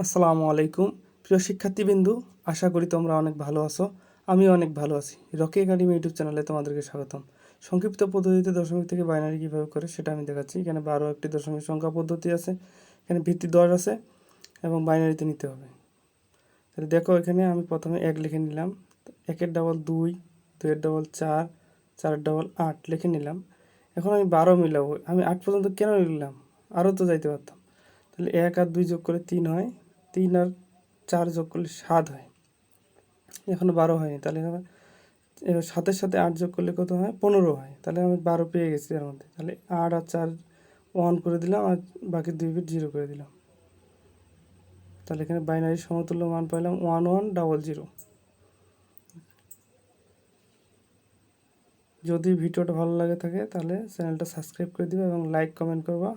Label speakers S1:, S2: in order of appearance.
S1: আসসালামু আলাইকুম প্রিয় শিক্ষার্থীবৃন্দু, আশা করি তোমরা অনেক ভালো আছো। আমিও অনেক ভালো আছি। রকি একাডেমি ইউটিউব চ্যানেলে তোমাদেরকে স্বাগতম। সংক্ষিপ্ত পদ্ধতিতে দশমিক থেকে বাইনারি কীভাবে করে সেটা আমি দেখাচ্ছি। এখানে 12 একটি দশমিক সংখ্যা পদ্ধতি আছে, এখানে ভিত্তি 10 আছে এবং বাইনারিতে নিতে হবে। তাহলে দেখো, এখানে আমি প্রথমে 1 লিখে নিলাম, 1-এর ডাবল 2, 2-এর ডাবল 4, 4-এর ডাবল 8 লিখে নিলাম। এখন আমি 12 মিলাবো। আমি 8 পর্যন্ত কেন লিখলাম? আরও তো যাইতে পারতাম। তাহলে 1 আর 2 যোগ করে 3 হয়, 3 আর 4 যোগ করলে 7 হয়। এখনও 12 হয়নি। তাহলে এবার 7-এর সাথে 8 যোগ করলে কত হয়? 15 হয়। তাহলে আমি 12 পেয়ে গেছি এর মধ্যে। তাহলে 8 আর 4 1 করে দিলাম, আর বাকি 2 বিট 0 করে দিলাম। তাহলে এখানে বাইনারি সমতুল্য মান পাইলাম 1100। যদি ভিডিওটা ভালো লাগে থাকে তাহলে চ্যানেলটা সাবস্ক্রাইব করে দিবে এবং লাইক কমেন্ট করবা।